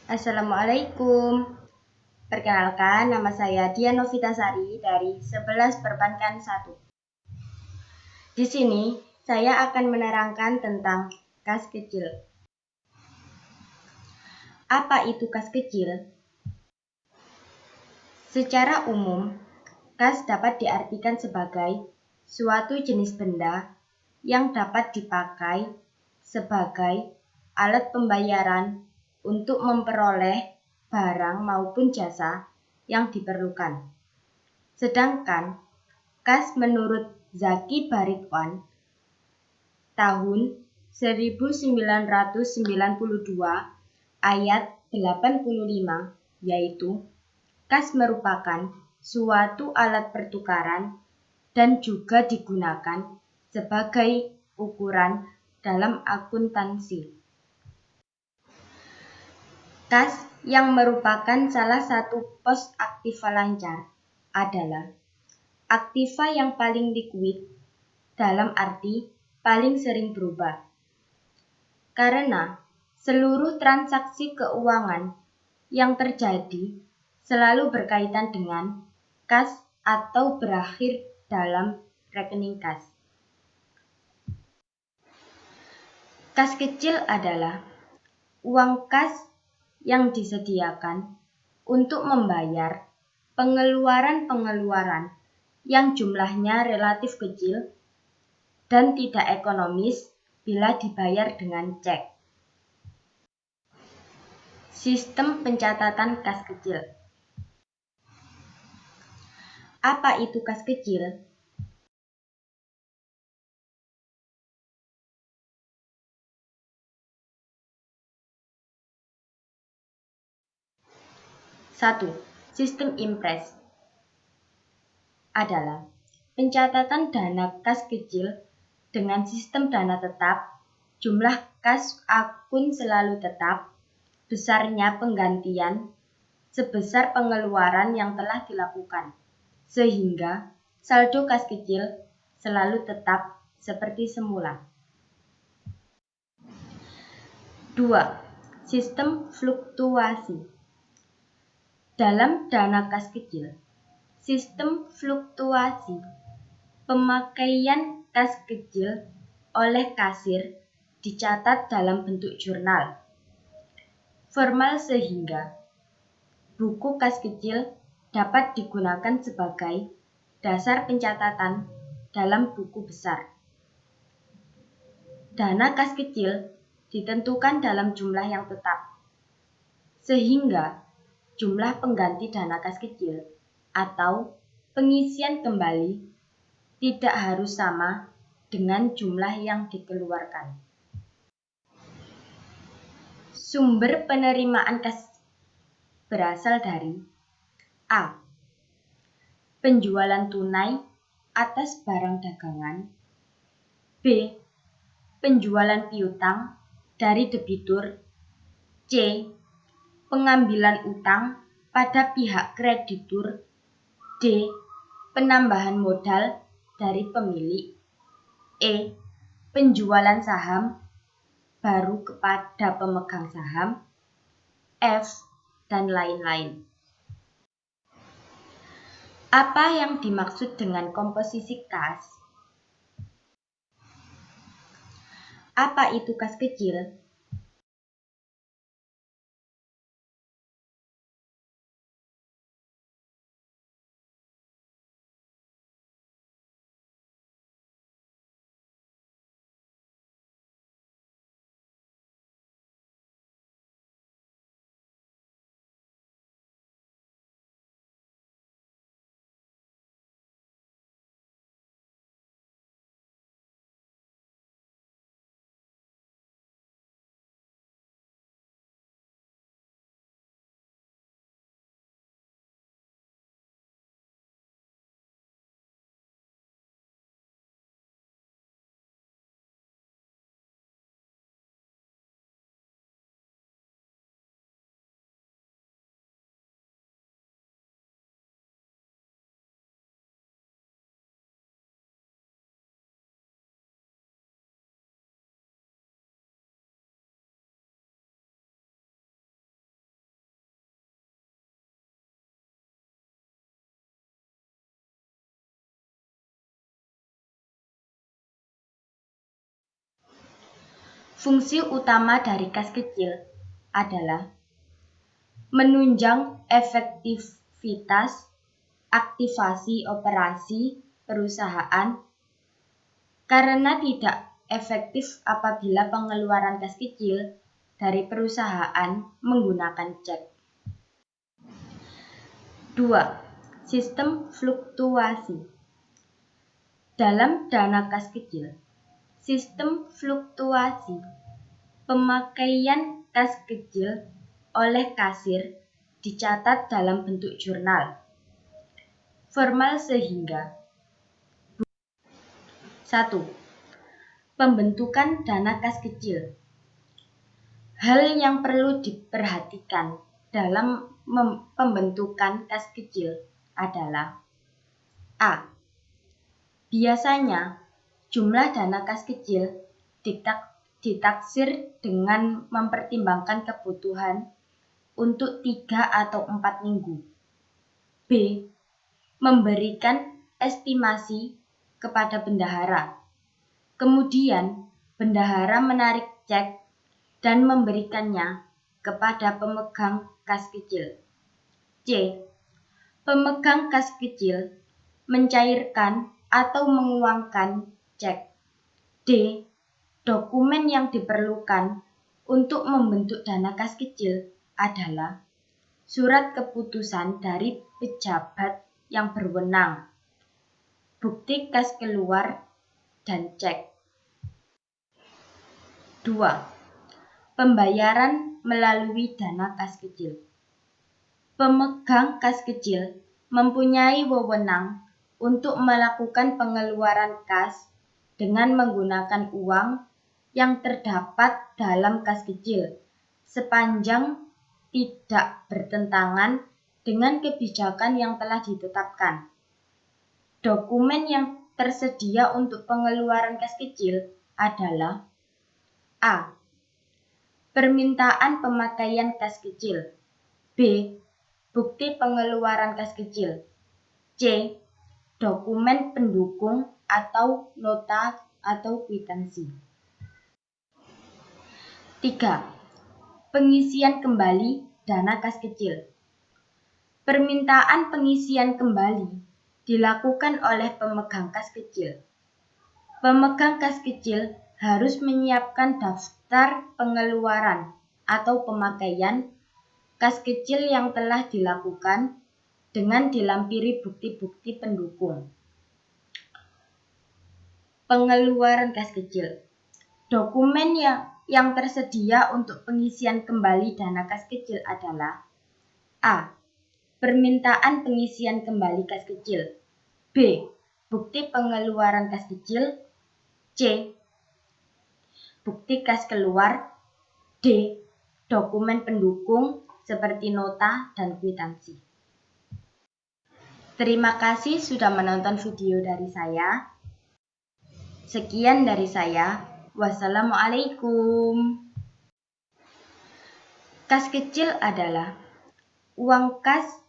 Assalamualaikum. Perkenalkan, nama saya Dian Novitasari dari 11 Perbankan 1. Di sini, saya akan menerangkan tentang kas kecil. Apa itu kas kecil? Secara umum, kas dapat diartikan sebagai suatu jenis benda yang dapat dipakai sebagai alat pembayaran untuk memperoleh barang maupun jasa yang diperlukan. Sedangkan kas menurut Zaki Baritwan tahun 1992 ayat 85 yaitu kas merupakan suatu alat pertukaran dan juga digunakan sebagai ukuran dalam akuntansi. Kas yang merupakan salah satu pos aktiva lancar adalah aktiva yang paling likuid dalam arti paling sering berubah. Karena seluruh transaksi keuangan yang terjadi selalu berkaitan dengan kas atau berakhir dalam rekening kas. Kas kecil adalah uang kas yang disediakan untuk membayar pengeluaran-pengeluaran yang jumlahnya relatif kecil dan tidak ekonomis bila dibayar dengan cek. Sistem pencatatan kas kecil. Apa itu kas kecil? Satu, sistem impres adalah pencatatan dana kas kecil dengan sistem dana tetap, jumlah kas akun selalu tetap, besarnya penggantian sebesar pengeluaran yang telah dilakukan, sehingga saldo kas kecil selalu tetap seperti semula. 2. Sistem fluktuasi. Dalam dana kas kecil, sistem fluktuasi pemakaian kas kecil oleh kasir dicatat dalam bentuk jurnal formal sehingga buku kas kecil dapat digunakan sebagai dasar pencatatan dalam buku besar. Dana kas kecil ditentukan dalam jumlah yang tetap, sehingga jumlah pengganti dana kas kecil atau pengisian kembali tidak harus sama dengan jumlah yang dikeluarkan. Sumber penerimaan kas berasal dari A. Penjualan tunai atas barang dagangan. B. Penjualan piutang dari debitur. C. Pengambilan utang pada pihak kreditur. D. Penambahan modal dari pemilik. E. Penjualan saham baru kepada pemegang saham. F. Dan lain-lain. Apa yang dimaksud dengan komposisi kas? Apa itu kas kecil? Fungsi utama dari kas kecil adalah menunjang efektivitas aktivasi operasi perusahaan karena tidak efektif apabila pengeluaran kas kecil dari perusahaan menggunakan cek. 2. Sistem fluktuasi. Dalam dana kas kecil, sistem fluktuasi pemakaian kas kecil oleh kasir dicatat dalam bentuk jurnal formal sehingga 1. Pembentukan dana kas kecil. Hal yang perlu diperhatikan dalam pembentukan kas kecil adalah A. Biasanya jumlah dana kas kecil ditaksir dengan mempertimbangkan kebutuhan untuk 3 atau 4 minggu. B. Memberikan estimasi kepada bendahara. Kemudian, bendahara menarik cek dan memberikannya kepada pemegang kas kecil. C. Pemegang kas kecil mencairkan atau menguangkan cek. D. Dokumen yang diperlukan untuk membentuk dana kas kecil adalah surat keputusan dari pejabat yang berwenang, bukti kas keluar, dan cek. 2. Pembayaran melalui dana kas kecil. Pemegang kas kecil mempunyai wewenang untuk melakukan pengeluaran kas dengan menggunakan uang yang terdapat dalam kas kecil sepanjang tidak bertentangan dengan kebijakan yang telah ditetapkan. Dokumen yang tersedia untuk pengeluaran kas kecil adalah A. Permintaan pemakaian kas kecil. B. Bukti pengeluaran kas kecil. C. Dokumen pendukung atau nota atau kwitansi. 3. Pengisian kembali dana kas kecil. Permintaan pengisian kembali dilakukan oleh pemegang kas kecil. Pemegang kas kecil harus menyiapkan daftar pengeluaran atau pemakaian kas kecil yang telah dilakukan dengan dilampiri bukti-bukti pendukung. Pengeluaran kas kecil. Dokumen yang tersedia untuk pengisian kembali dana kas kecil adalah A. Permintaan pengisian kembali kas kecil. B. Bukti pengeluaran kas kecil. C. Bukti kas keluar. D. Dokumen pendukung seperti nota dan kwitansi. Terima kasih sudah menonton video dari saya. Sekian dari saya. Wassalamualaikum. Kas kecil adalah uang kas